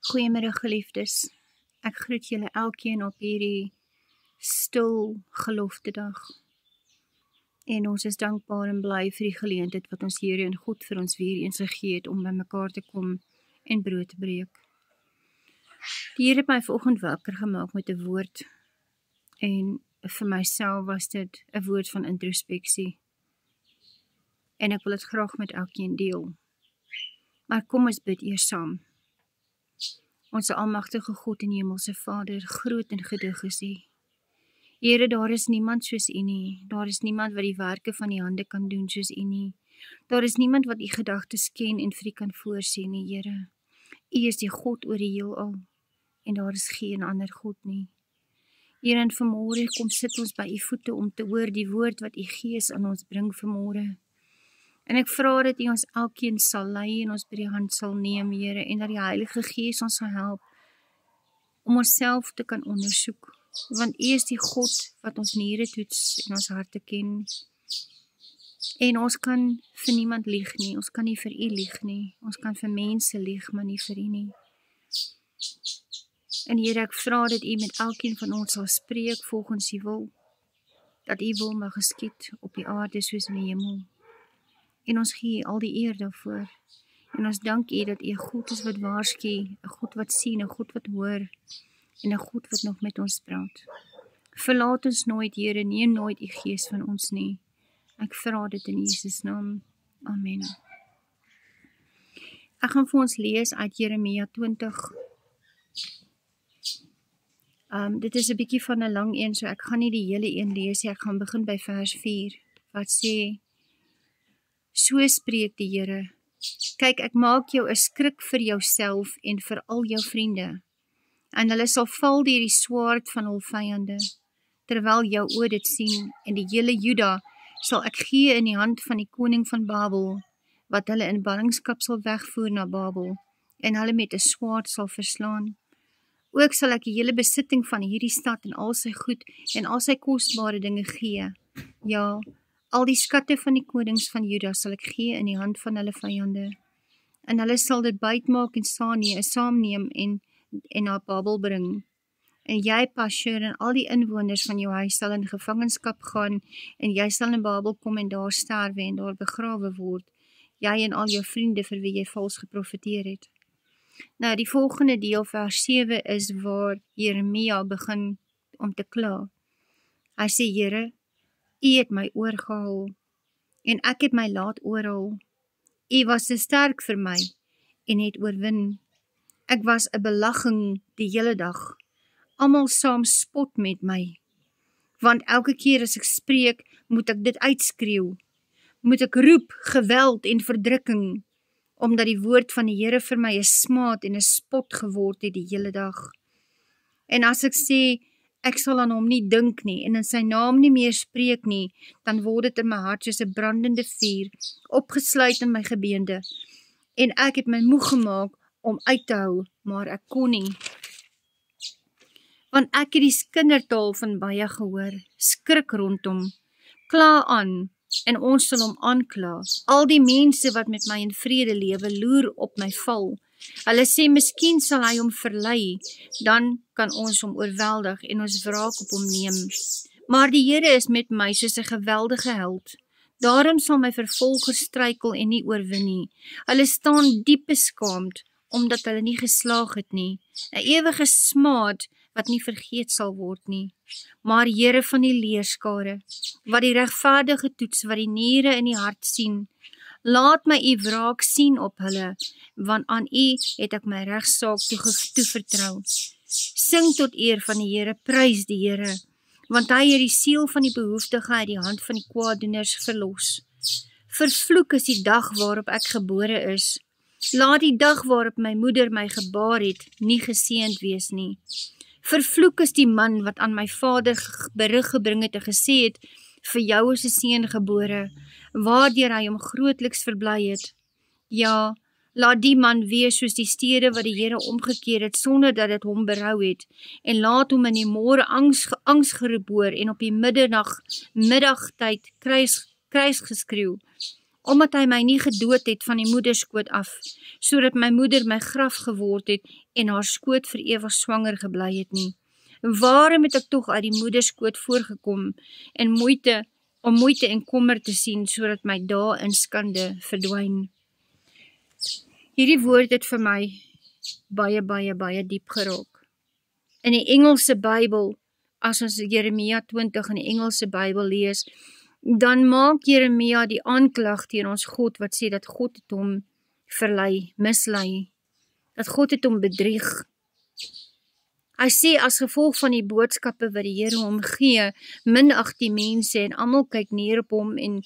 Goeiemiddag geliefdes, ek groet julle elkeen op hierdie stil geloftedag. En ons is dankbaar en bly vir die geleentheid wat ons Here en God vir ons weer eens gegee het om by mekaar te kom en brood te breek. Die Here het my vanoggend wakker gemaak met 'n woord en vir myself was dit 'n woord van introspeksie. En ek wil dit graag met elkeen deel. Maar kom ons bid eers saam. Onse almagtige God en hemelse Vader, groot en gedig is U. Here, daar is niemand soos U nie. Daar is niemand wat die werke van die hande kan doen soos U nie. Daar is niemand wat U gedagtes ken en vir U kan voorsien nie, Here. U is die God oor die heelal en daar is geen ander God nie. Here, en vanmôre kom sit ons by U voete om te hoor die woord wat U Gees aan ons bring vanmôre. En ek vra dat U ons elkeen sal lei en ons by die hand sal neem, Here, en dat die Heilige Gees ons sal help om onsself te kan ondersoek. Want U is die God wat ons niere toets en ons harte ken. En ons kan vir niemand lieg nie, ons kan nie vir U lieg nie. Ons kan vir mense lieg, maar nie vir U nie. En Here, ek vra dat U met elkeen van ons sal spreek volgens U wil. Dat U wil mag geskied op die aarde soos in die hemel. En ons gee U al die eer daarvoor. En ons dank U dat U 'n God is wat waarsku, 'n God wat sien, 'n God wat hoor, en 'n God wat nog met ons praat. Verlaat ons nooit, Here, neem nooit U Gees van ons nie. Ek vra dit in Jesus naam. Amen. Ek gaan vir ons lees uit Jeremia 20. Dit is 'n bietjie van 'n lang een, so ek gaan nie die hele een lees nie. Ek gaan begin by vers 4, wat sê: So spreek die Here, kyk, ek maak jou 'n skrik vir jouself en vir al jou vriende, en hulle sal val deur die swaard van hul vyande, terwyl jou oë dit sien, en die hele Juda sal ek gee in die hand van die koning van Babel, wat hulle in ballingskap sal wegvoer na Babel, en hulle met 'n swaard sal verslaan. Ook sal ek die hele besitting van hierdie stad en al sy goed en al sy kosbare dinge gee. Ja, al die skatte van die konings van Juda sal ek gee in die hand van hulle vyande. En hulle sal dit bytmaak en saamneem en na Babel bring. En jy, Pashur, en al die inwoners van jou huis sal in gevangenskap gaan, en jy sal in Babel kom en daar sterwe en daar begrawe word, jy en al jou vriende vir wie jy vals geprofeteer het. Nou, die volgende deel, vers 7, is waar Jeremia begin om te kla. Hy sê: Here, U het my oorgehaal, en ek het my laat oorhaal. U was te sterk vir my, en het oorwin. Ek was 'n belagging die hele dag. Almal saam spot met my. Want elke keer as ek spreek, moet ek dit uitskreeu. Moet ek roep geweld en verdrukking, omdat die woord van die Here vir my 'n smaad en 'n spot geword het die hele dag. En as ek sê, ek sal aan hom nie dink nie, en in sy naam nie meer spreek nie, dan word dit in my hart soos 'n brandende vuur, opgesluit in my gebeende. En ek het my moeg gemaak om uit te hou, maar ek kon nie. Want ek het die kindertaal van baie gehoor, skrik rondom, kla aan, en ons sal hom aankla. Al die mense wat met my in vrede lewe, loer op my val. Hulle sê, miskien sal hy hom verlei, dan kan ons hom oorweldig en ons wraak op hom neem. Maar die Here is met my soos 'n geweldige held. Daarom sal my vervolgers struikel en nie oorwin nie. Hulle staan diep beskaamd, omdat hulle nie geslaag het nie. 'n ewige smaad wat nie vergeet sal word nie. Maar Here van die leerskare, wat die regverdige toets, wat die niere in die hart sien, laat my U wraak sien op hulle, want aan U het ek my regsaak toevertrou. Sing tot eer van die Here, prys die Here, want hy het die siel van die behoeftige uit die hand van die kwaaddoeners verlos. Vervloek is die dag waarop ek gebore is. Laat die dag waarop my moeder my gebaar het, nie geseënd wees nie. Vervloek is die man wat aan my vader berig gebring het en gesê het, vir jou is 'n seun gebore, waardeur hy hom grootliks verbly het. Ja, laat die man wees soos die stede wat die Here omgekeer het, sonder dat dit hom berou het, en laat hom in die môre angsgeroep hoor, en op die middagtyd kruis geskreeu. omdat hy my nie gedood het van die moederskoot af, sodat my moeder my graf geword het en haar skoot vir ewig swanger gebly het nie. Waarom het ek tog uit die moederskoot voorgekom en om moeite en kommer te sien, sodat my dae in skande verdwyn? Hierdie woord het vir my baie diep geraak. In die Engelse Bybel, as ons Jeremia 20 in die Engelse Bybel lees, dan maak Jeremia die aanklag teen ons God, wat sê dat God het hom verlei, mislei, dat God het hom bedrieg. Hy sê as gevolg van die boodskappe wat die Here hom gee, minag die mense en almal kyk neer op hom en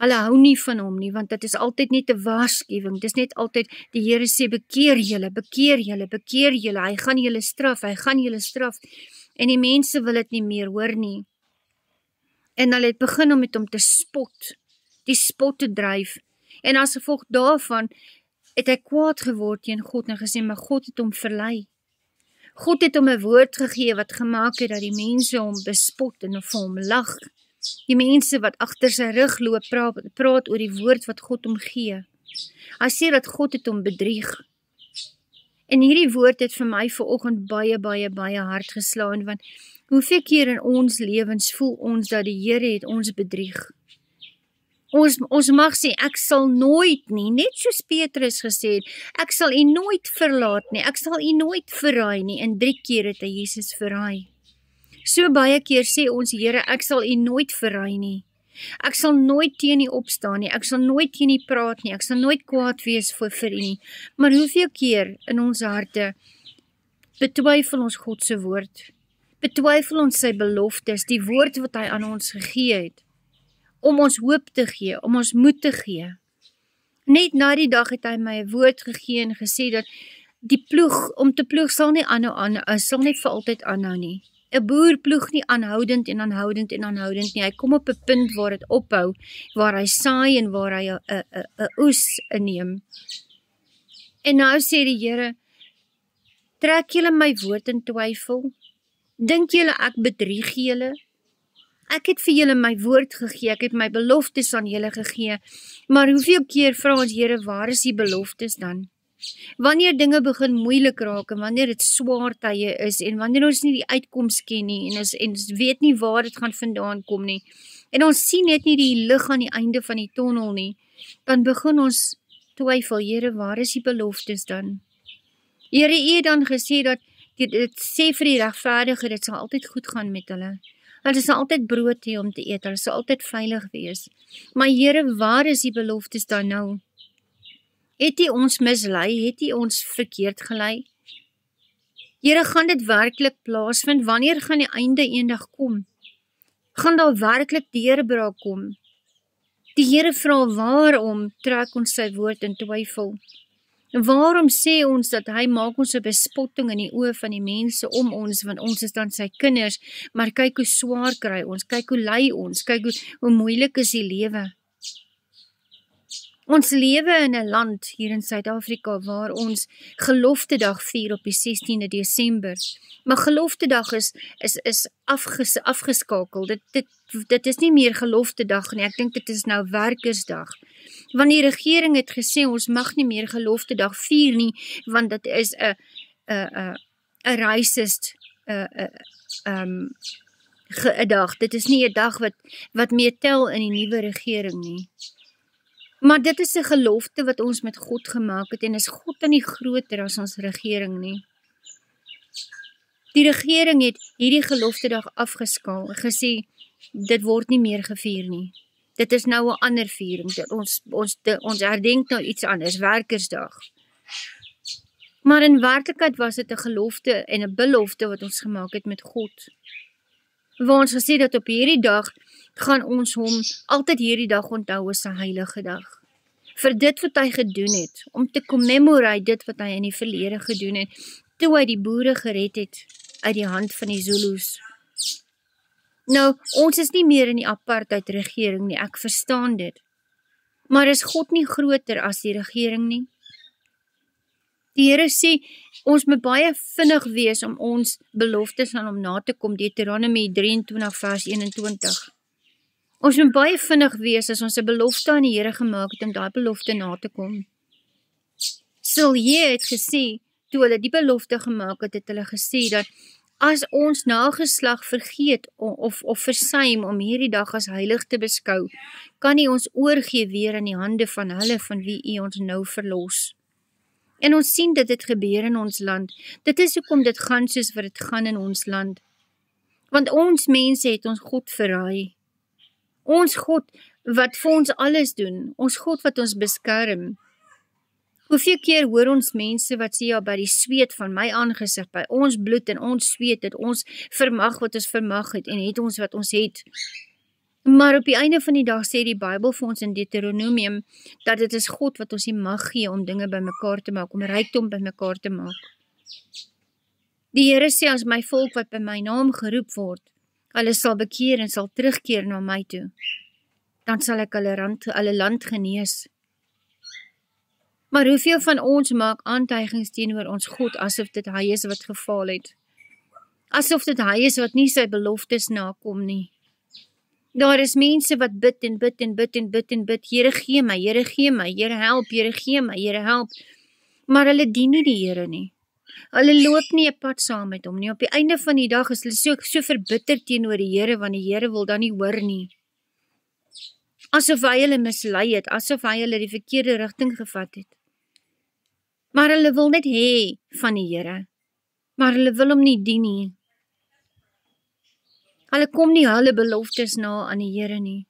hulle hou nie van hom nie, want dit is altyd net 'n waarskuwing, dit is net altyd, die Here sê, bekeer julle, hy gaan julle straf, en die mense wil dit nie meer hoor nie. En hulle het begin om met hom te spot, die spot te dryf, en as gevolg daarvan, het hy kwaad geword teen God en gesê, maar God het hom verlei. God het hom 'n woord gegee wat gemaak het dat die mense hom bespot en vir hom lag. Die mense wat agter sy rug loop, praat oor die woord wat God hom gee. Hy sê dat God het hom bedrieg. En hierdie woord het vir my vanoggend baie hard geslaan, want hoeveel keer in ons lewens voel ons dat die Here het ons bedrieg. Ons mag sê, ek sal nooit nie, net soos Petrus gesê het, ek sal u nooit verlaat nie, ek sal u nooit verraai nie, en 3 keer het hy Jesus verraai. So baie keer sê ons, Here, ek sal u nooit verraai nie, ek sal nooit teen u opstaan nie, ek sal nooit teen u praat nie, ek sal nooit kwaad wees vir u nie, maar hoeveel keer in ons harte betwyfel ons God se woord, betwyfel ons sy beloftes, die woord wat hy aan ons gegee het, om ons hoop te gee, om ons moed te gee. Net na die dag het hy my 'n woord gegee en gesê dat die ploeg, om te ploeg sal nie sal net vir altyd aanhou nie. 'n Boer ploeg nie aanhoudend nie. Hy kom op 'n punt waar dit ophou, waar hy saai en waar hy 'n oes inneem. En nou sê die Here, trek julle my woord in twyfel? Dink julle ek bedrieg julle? Ek het vir julle my woord gegee, ek het my beloftes aan julle gegee, maar hoeveel keer vra ons, Here, waar is die beloftes dan? Wanneer dinge begin moeilik raak, en wanneer dit swaar tye is, en wanneer ons nie die uitkoms ken nie, en ons weet nie waar dit gaan vandaan kom nie, en ons sien net nie die lig aan die einde van die tonnel nie, dan begin ons twyfel, Here, waar is die beloftes dan? Here, u het dan gesê dat, dit sê vir die regverdige, dit sal altyd goed gaan met hulle. Hulle sal altyd brood hê om te eet, hulle sal altyd veilig wees. Maar Here, waar is die beloftes dan nou? Het u ons mislei? Het u ons verkeerd gelei? Here, gaan dit werklik plaasvind? Wanneer gaan die einde eendag kom? Gaan daar werklik deurbraak kom? Die Here vra, waarom trek ons sy woord in twyfel? Waarom sê ons dat hy maak ons 'n bespotting in die oë van die mense om ons, want ons is dan sy kinders, maar kyk hoe swaar kry ons, kyk hoe ly ons, kyk hoe moeilik is die lewe. Ons lewe in 'n land hier in Suid-Afrika waar ons Geloftedag vier op die 16de Desember. Maar Geloftedag is afgeskakel. Dit is nie meer Geloftedag nie. Ek dink dit is nou Werkersdag. Want die regering het gesê ons mag nie meer Geloftedag vier nie, want dit is 'n racist 'n dag. Dit is nie 'n dag wat meer tel in die nuwe regering nie. Maar dit is 'n gelofte wat ons met God gemaak het, en is God dan nie groter as ons regering nie? Die regering het hierdie Geloftedag afgeskaal, gesê, dit word nie meer gevier nie. Dit is nou 'n ander viering, ons herdenk nou iets anders, Werkersdag. Maar in werklikheid was dit 'n gelofte en 'n belofte wat ons gemaak het met God. Waar ons gesê dat op hierdie dag gaan ons hom altyd hierdie dag onthou as 'n heilige dag. Vir dit wat hy gedoen het, om te commemorate dit wat hy in die verlede gedoen het, toe hy die boere gered het uit die hand van die Zulus. Nou, ons is nie meer in die apartheid regering nie, ek verstaan dit. Maar is God nie groter as die regering nie? Die Here sê, ons moet baie vinnig wees om ons beloftes aan hom na te kom, Deuteronomie 23 vers 21. Ons moet baie vinnig wees as ons 'n belofte aan die Here gemaak het om daai belofte na te kom. Silje het gesê, toe hulle die belofte gemaak het, het hulle gesê dat as ons nageslag vergeet of versuim om hierdie dag as heilig te beskou, kan U ons oorgee weer in die hande van hulle van wie U ons nou verlos. En ons sien dat dit gebeur in ons land. Dit is hoekom dit gaan soos wat dit gaan in ons land. Want ons mense het ons God verraai. Ons God wat vir ons alles doen, ons God wat ons beskerm. Hoeveel keer hoor ons mense wat sê, ja, by die sweet van my aangesig, by ons bloed en ons sweet, het ons vermag wat ons vermag het, en het ons wat ons het. Maar op die einde van die dag sê die Bybel vir ons in Deuteronomium, dat dit is God wat ons die mag gee om dinge by mekaar te maak, om rykdom by mekaar te maak. Die Here sê, as my volk wat by my naam geroep word, hulle sal bekeer en sal terugkeer na my toe, dan sal ek hulle land genees. Maar hoeveel van ons maak aantuigings teenoor ons God, asof dit hy is wat gefaal het? Asof dit hy is wat nie sy beloftes nakom nie. Daar is mense wat bid en bid en bid en bid en bid, Here gee my, Here gee my, Here help, Here gee my, Here help. Maar hulle dien nie die Here nie. Hulle loop nie 'n pad saam met hom nie. Op die einde van die dag is hulle so verbitter teenoor die Here, want die Here wil dan nie hoor nie. Asof hy hulle mislei het, asof hy hulle die verkeerde rigting gevat het. Maar hulle wil net hê van die Here, maar hulle wil hom nie dien nie. Hulle kom nie hulle beloftes na aan die Here nie.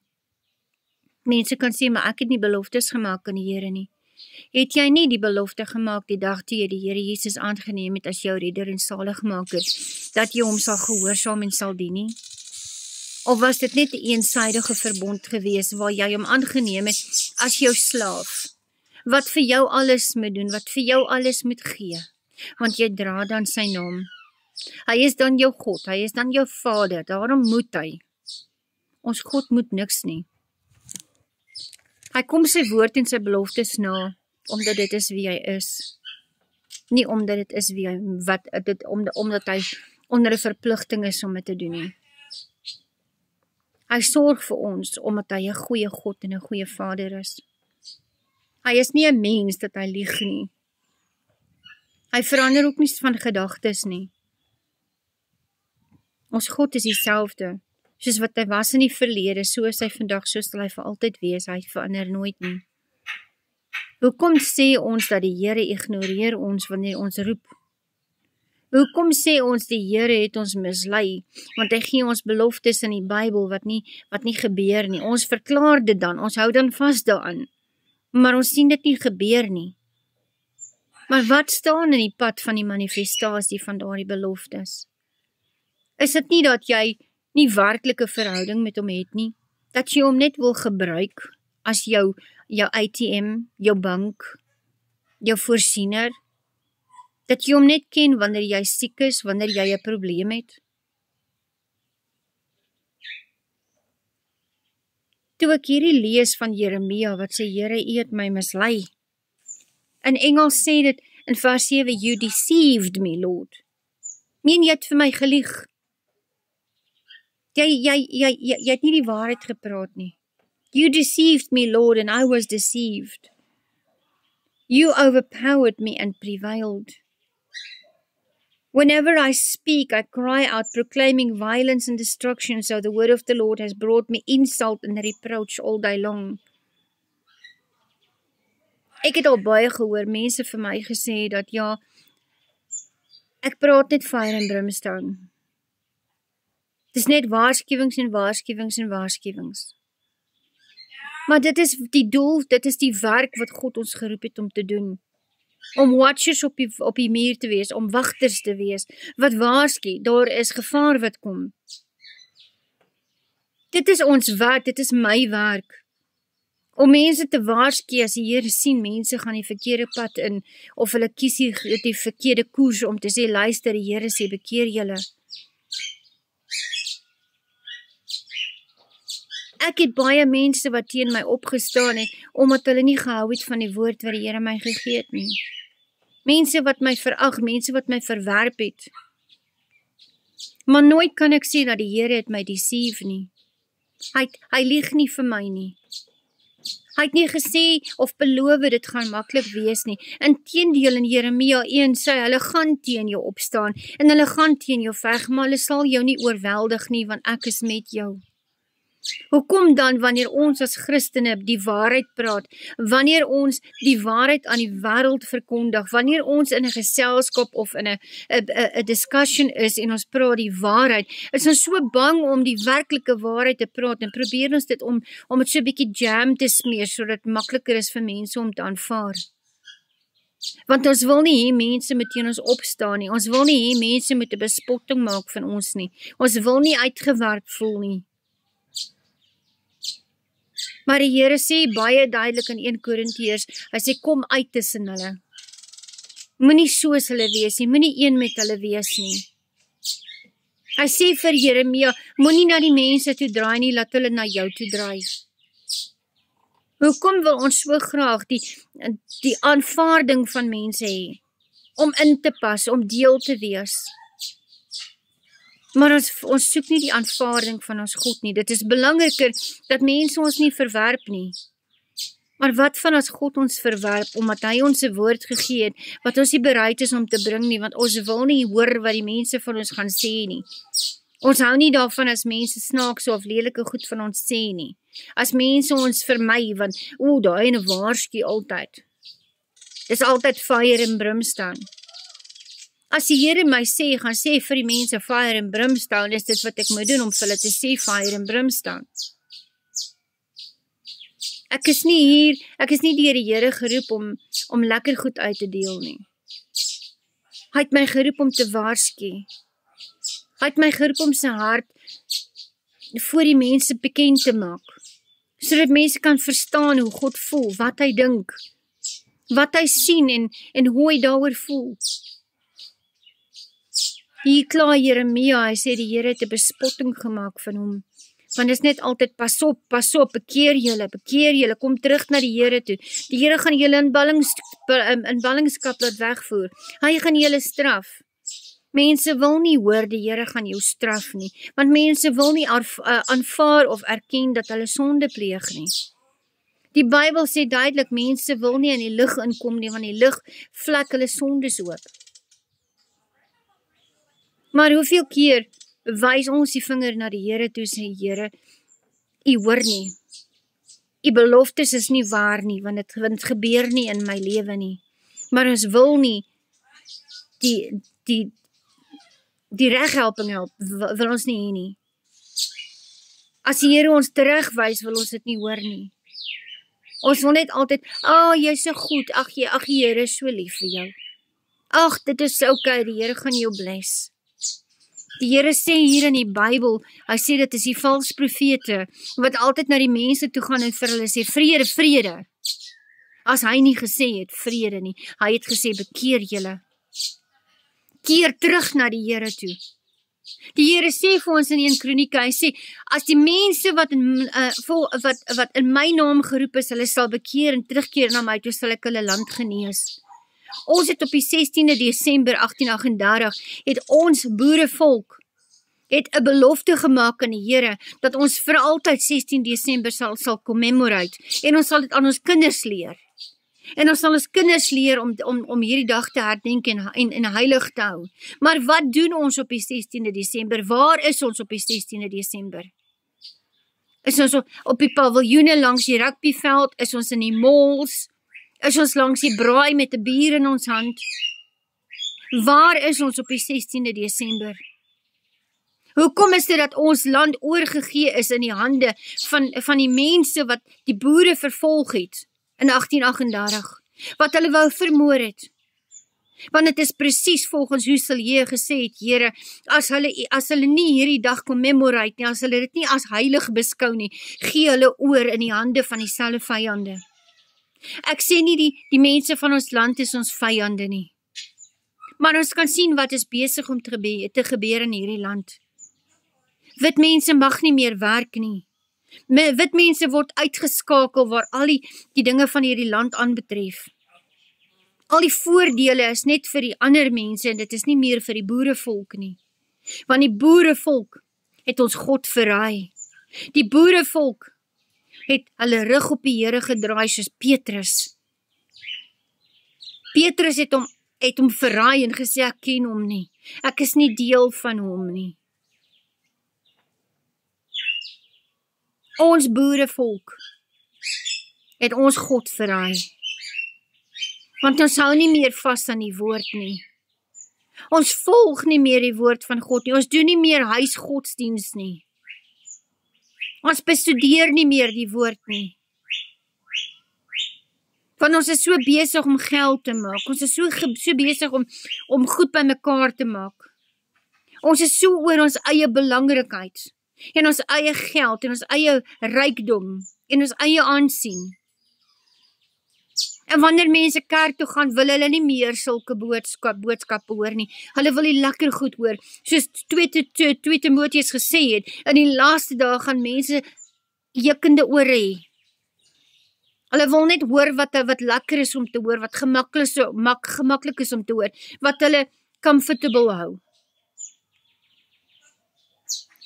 Mense kan sê, maar ek het nie beloftes gemaak aan die Here nie. Het jy nie die belofte gemaak die dag toe jy die Here Jesus aangeneem het as jou redder en saligmaker, dat jy hom sal gehoorsaam en sal dien nie? Of was dit net 'n eensydige verbond gewees waar jy hom aangeneem het as jou slaaf, wat vir jou alles moet doen, wat vir jou alles moet gee, want jy dra dan sy naam. Hy is dan jou God, hy is dan jou Vader, daarom moet hy. Ons God moet niks nie. Hy kom sy woord en sy beloftes na, omdat dit is wie hy is. Nie omdat dit is wie hy, omdat hy onder 'n verpligting is om dit te doen nie. Hy sorg vir ons, omdat hy 'n goeie God en 'n goeie Vader is. Hy is nie 'n mens dat hy lieg nie. Hy verander ook nie van gedagtes nie. Ons God is dieselfde, soos wat hy was in die verlede, so is hy vandag, so sal hy vir altyd wees, hy verander nooit nie. Hoekom sê ons dat die Here ignoreer ons wanneer ons roep? Hoekom sê ons die Here het ons mislei, want hy gee ons beloftes in die Bybel wat nie gebeur nie. Ons verklaar dit dan, ons hou dan vas daaraan, maar ons sien dit nie gebeur nie. Maar wat staan in die pad van die manifestasie van daardie beloftes? Is dit nie dat jy nie werklike verhouding met hom het nie, dat jy hom net wil gebruik as jou ATM, jou bank, jou voorsiener, dat jy hom net ken wanneer jy siek is, wanneer jy 'n probleem het? Toe ek hierdie lees van Jeremia, wat sê, Here, U het my mislei. In Engels sê dit in vers 7, You deceived me, Lord. Meen jy het vir my gelieg? Jy het nie die waarheid gepraat nie. You deceived me, Lord, and I was deceived. You overpowered me and prevailed. Whenever I speak, I cry out, proclaiming violence and destruction, so the word of the Lord has brought me insult and reproach all day long. Ek het al baie gehoor, mense vir my gesê dat ja, ek praat net fire and brimstone. Dis net waarskuwings en waarskuwings en waarskuwings. Maar dit is die doel, dit is die werk wat God ons geroep het om te doen. Om watchers op die muur te wees, om wagters te wees, wat waarsku, daar is gevaar wat kom. Dit is ons werk, dit is my werk. Om mense te waarsku as die Here sien, mense gaan die verkeerde pad in, of hulle kies die verkeerde koers om te sê, luister, die Here sê, bekeer julle. Ek het baie mense wat teen my opgestaan het, omdat hulle nie gehou het van die woord wat die Here my gegee het nie. Mense wat my verag, mense wat my verwerp het. Maar nooit kan ek sê dat die Here het my deceive nie. Hy lieg nie vir my nie. Hy het nie gesê of beloof dit gaan maklik wees nie. Inteendeel in Jeremia 1 sê hulle gaan teen jou opstaan en hulle gaan teen jou veg, maar hulle sal jou nie oorweldig nie, want ek is met jou. Hoekom dan wanneer ons as Christene die waarheid praat, wanneer ons die waarheid aan die wêreld verkondig, wanneer ons in 'n geselskap of in 'n discussion is en ons praat die waarheid, is ons so bang om die werklike waarheid te praat en probeer ons dit om dit so 'n bietjie jam te smeer sodat dit makliker is vir mense om te aanvaar. Want ons wil nie hê mense moet teen ons opstaan nie, ons wil nie hê mense moet 'n bespotting maak van ons nie, ons wil nie uitgewerk voel nie. Maar die Here sê baie duidelik in 1 Korintiërs, hy sê kom uit tussen hulle. Moenie soos hulle wees nie, moenie een met hulle wees nie. Hy sê vir Jeremia, moenie na die mense toe draai nie, laat hulle na jou toe draai. Hoekom wil ons so graag die aanvaarding van mense hê? Om in te pas, om deel te wees. Maar ons soek nie die aanvaarding van ons God nie. Dit is belangriker dat mense ons nie verwerp nie. Maar wat van as God ons verwerp, omdat hy ons 'n woord gegee het, wat ons nie bereid is om te bring nie, want ons wil nie hoor wat die mense van ons gaan sê nie. Ons hou nie daarvan as mense snaakse of lelike goed van ons sê nie. As mense ons vermy, want daai ene waarsku altyd. Dis altyd fire en brimstone. As die Here my sê, gaan sê vir die mense fire and brimstone, is dit wat ek moet doen om vir hulle te sê fire and brimstone. Ek is nie deur die Here geroep om lekker goed uit te deel nie. Hy het my geroep om te waarsku. Hy het my geroep om sy hart voor die mense bekend te maak, sodat mense kan verstaan hoe God voel, wat hy dink, wat hy sien en hoe hy daaroor voel. Hier kla Jeremia, hy sê die Here het 'n bespotting gemaak van hom. Want dit is net altyd, pas op, bekeer julle, kom terug na die Here toe. Die Here gaan julle in ballingskap laat wegvoer. Hy gaan julle straf. Mense wil nie hoor die Here gaan jou straf nie, want mense wil nie aanvaar of erken dat hulle sonde pleeg nie. Die Bybel sê duidelik, mense wil nie in die lig inkom nie, want die lig vlek hulle sondes oop. Maar hoeveel keer wys ons die vinger na die Here toe, sê Here, U hoor nie. U beloftes is nie waar nie, want dit gebeur nie in my lewe nie. Maar ons wil nie die reghelping help, wil ons nie hê nie. As die Here ons terugwys, wil ons dit nie hoor nie. Ons wil net altyd, jy is so goed, ag Here is so lief vir jou. Ag, dit is okay, die Here gaan jou bless. Die Here sê hier in die Bybel, hy sê dit is die vals profete, wat altyd na die mense toe gaan en vir hulle sê, vrede, vrede. As hy nie gesê het, vrede nie, hy het gesê, bekeer julle. Keer terug na die Here toe. Die Here sê vir ons in 1 Kronieke, hy sê, as die mense wat in my naam geroep is, hulle sal bekeer en terugkeer na my toe, sal ek hulle land genees. Ons het op die 16de Desember 1838, het ons boerevolk, het 'n belofte gemaak aan die Here, dat ons vir altyd 16 Desember sal commemorate, en ons sal dit aan ons kinders leer. En ons sal ons kinders leer om hierdie dag te herdenk en heilig te hou. Maar wat doen ons op die 16de Desember? Waar is ons op die 16de Desember? Is ons op die paviljoene langs die rugbyveld? Is ons in die malls? Is ons langs die braai met 'n bier in ons hand? Waar is ons op die 16de Desember? Hoekom is dit dat ons land oorgegee is in die hande van die mense wat die boere vervolg het in 1838, wat hulle wou vermoor het? Want dit is presies volgens hoe Silje gesê het, Here, as hulle nie hierdie dag commemorate nie, as hulle dit nie as heilig beskou nie, gee hulle oor in die hande van dieselfde vyande. Ek sê nie die mense van ons land is ons vyande nie. Maar ons kan sien wat is besig om te gebeur in hierdie land. Wit mense mag nie meer werk nie. Wit mense word uitgeskakel waar al die dinge van hierdie land aanbetref. Al die voordele is net vir die ander mense en dit is nie meer vir die boerevolk nie. Want die boerevolk het ons God verraai. Die boerevolk het hulle rug op die Here gedraai soos Petrus. Petrus het hom verraai en gesê, ek ken hom nie. Ek is nie deel van hom nie. Ons boerevolk het ons God verraai. Want ons hou nie meer vas aan die woord nie. Ons volg nie meer die woord van God nie. Ons doen nie meer huisgodsdiens nie. Ons bestudeer nie meer die woord nie. Want ons is so besig om geld te maak. Ons is so besig om goed by mekaar te maak. Ons is so oor ons eie belangrikheid. En ons eie geld, en ons eie rykdom, en ons eie aansien. En wanneer mense kerk toe gaan, wil hulle nie meer sulke boodskappe hoor nie. Hulle wil die lekker goed hoor. Soos 2 Timoteus gesê het, in die laaste dae gaan mense jekende ore hê. Hulle wil net hoor wat lekker is om te hoor, wat gemaklik is om te hoor, wat hulle comfortable hou.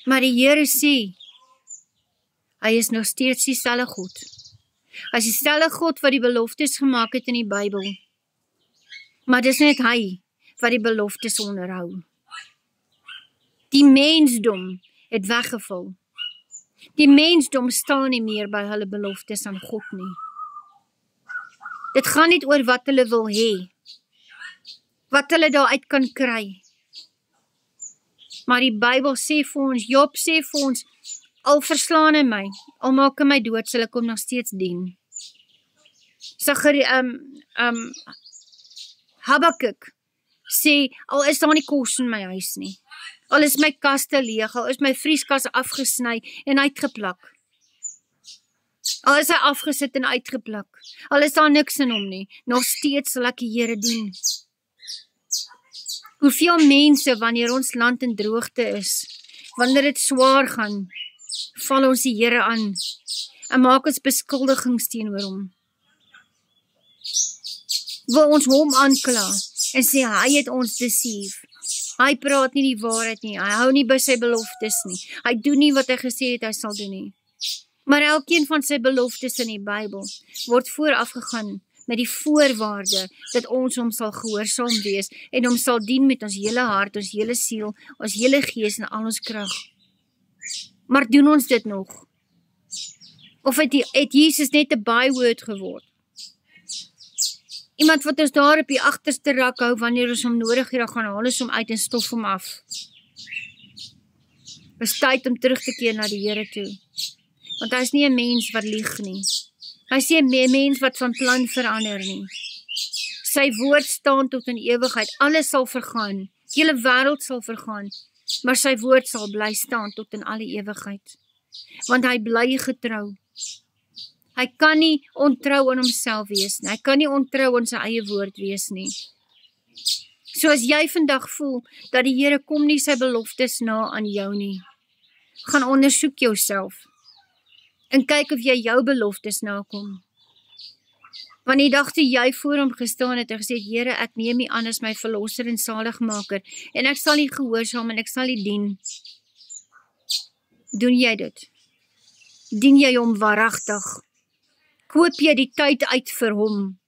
Maar die Here sê, hy is nog steeds dieselfde God. Hy is dieselfde God wat die beloftes gemaak het in die Bybel. Maar dis net hy wat die beloftes onderhou. Die mensdom het weggeval. Die mensdom staan nie meer by hulle beloftes aan God nie. Dit gaan nie oor wat hulle wil hê, wat hulle daaruit kan kry. Maar die Bybel sê vir ons, Job sê vir ons, al verslaan hy my, al maak hy my dood, sal ek hom nog steeds dien. Habakuk sê, al is daar nie kos in my huis nie, al is my kaste leeg, al is my vrieskas afgesny en uitgeplak, al is hy afgesit en uitgeplak, al is daar niks in hom nie, nog steeds sal ek die Here dien. Hoeveel mense, wanneer ons land in droogte is, wanneer dit swaar gaan, val ons die Here aan, en maak ons beskuldigings teenoor hom. Wil ons hom aankla, en sê, hy het ons deceive. Hy praat nie die waarheid nie, hy hou nie by sy beloftes nie, hy doen nie wat hy gesê het hy sal doen nie. Maar elkeen van sy beloftes in die Bybel, word voorafgegaan met die voorwaarde, dat ons hom sal gehoorsaam wees, en hom sal dien met ons hele hart, ons hele siel, ons hele gees en al ons krag. Maar doen ons dit nog? Of het Jesus net 'n byword geword? Iemand wat ons daar op die agterste rak hou, wanneer ons hom nodig het, dan gaan haal ons hom uit en stof hom af. Het is tyd om terug te keer na die Here toe. Want hy is nie 'n mens wat lieg nie. Hy is nie 'n mens wat van plan verander nie. Sy woord staan tot in ewigheid. Alles sal vergaan. Die hele wêreld sal vergaan. Maar sy woord sal bly staan tot in alle ewigheid. Want hy bly getrou. Hy kan nie ontrou aan homself wees nie. Hy kan nie ontrou aan sy eie woord wees nie. So as jy vandag voel, dat die Here kom nie sy beloftes na aan jou nie, gaan ondersoek jouself, en kyk of jy jou beloftes nakom. Want die dag toe jy voor hom gestaan het en gesê, Here, ek neem U aan as my verlosser en saligmaker, en ek sal U gehoorsaam en ek sal U dien. Doen jy dit? Dien jy hom waaragtig? Koop jy die tyd uit vir hom?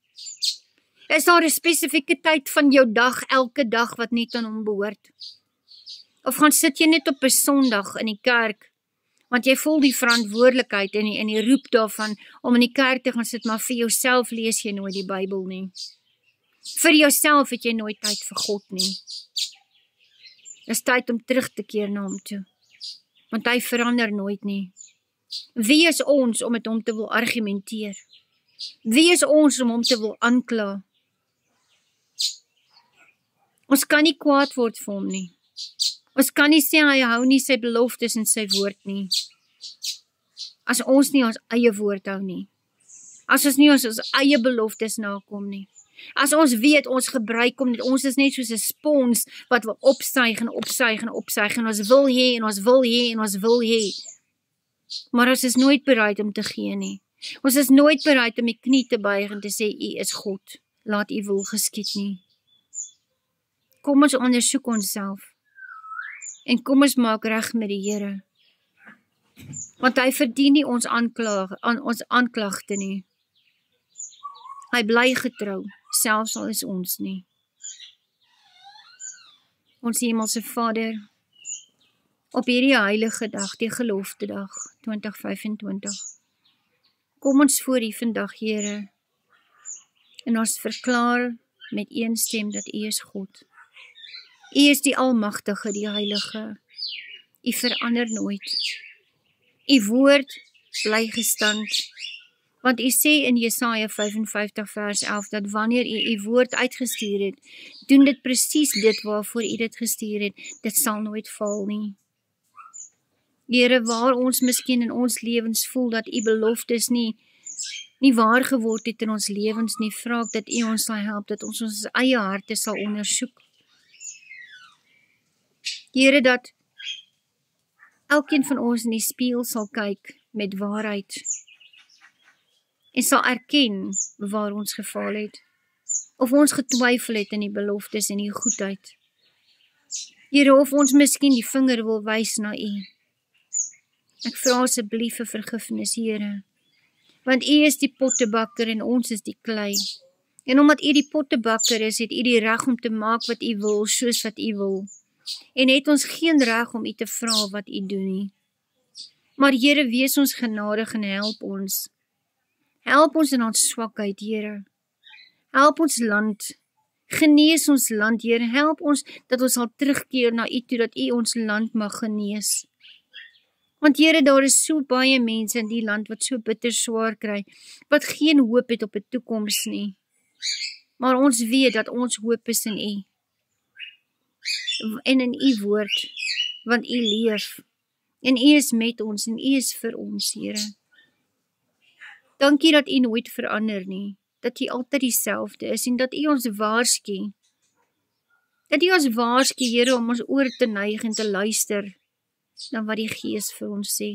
Is daar 'n spesifieke tyd van jou dag, elke dag, wat net aan hom behoort? Of gaan sit jy net op 'n Sondag in die kerk, want jy voel die verantwoordelikheid en die roep daarvan om in die kerk te gaan sit, maar vir jouself lees jy nooit die Bybel nie. Vir jouself het jy nooit tyd vir God nie. Is tyd om terug te keer na hom toe, want hy verander nooit nie. Wie is ons om met hom te wil argumenteer? Wie is ons om hom te wil aankla? Ons kan nie kwaad word vir hom nie. Ons kan nie sê hy hou nie sy beloftes en sy woord nie. As ons nie ons eie woord hou nie. As ons nie ons eie beloftes nakom nie. As ons weet ons gebruik hom net, ons is net soos 'n spons wat wil opsuig en opsuig en opsuig en ons wil hê en ons wil hê en ons wil hê. Maar ons is nooit bereid om te gee nie. Ons is nooit bereid om die knie te buig en te sê, U is God, laat U wil geskied nie. Kom ons ondersoek onsself en kom ons maak reg met die Here. Want hy verdien nie ons aanklagte nie. Hy bly getrou, selfs al is ons nie. Ons Hemelse Vader, op hierdie heilige dag, die geloftedag, 2025, kom ons voor U vandag, Here, en ons verklaar met een stem dat U is God. U is die Almagtige, die Heilige. U verander nooit. U woord bly gestand, want U sê in Jesaja 55 vers 11, dat wanneer U woord uitgestuur het, doen dit presies dit waarvoor U dit gestuur het, dit sal nooit val nie. Here, waar ons miskien in ons lewens voel dat U beloftes nie waar geword het in ons lewens nie, vra ek dat U ons sal help, dat ons ons eie harte sal ondersoek. Here, dat elkeen van ons in die spieël sal kyk met waarheid en sal erken waar ons gefaal het, of ons getwyfel het in die beloftes en die goedheid. Here, of ons miskien die vinger wil wys na U. Ek vra asseblief vir vergifnis, Here, want U is die pottebakker en ons is die klei. En omdat U die pottebakker is, het U die reg om te maak wat U wil, soos wat U wil. En het ons geen reg om U te vra wat U doen nie. Maar Here, wees ons genadig en help ons. Help ons in ons swakheid, Here. Help ons land. Genees ons land, Here. Help ons dat ons sal terugkeer na U toe, dat U ons land mag genees. Want Here, daar is so baie mense in die land wat so bitter swaar kry, wat geen hoop het op 'n toekoms nie. Maar ons weet dat ons hoop is in U. En in U woord, want U leef. En U is met ons en U is vir ons, Here. Dankie dat U nooit verander nie, dat U altyd dieselfde is en dat U ons waarsku. Dat U ons waarsku, Here, om ons oor te neig en te luister na wat die Gees vir ons sê.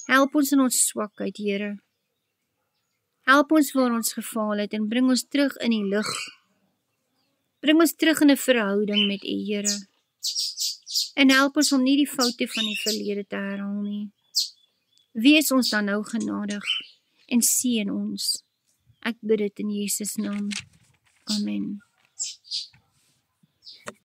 Help ons in ons swakheid, Here. Help ons waar ons gefaal het en bring ons terug in die lig. Bring ons terug in 'n verhouding met U, Here. En help ons om nie die foute van die verlede te herhaal nie. Wees ons dan nou genadig en seën ons. Ek bid dit in Jesus naam. Amen.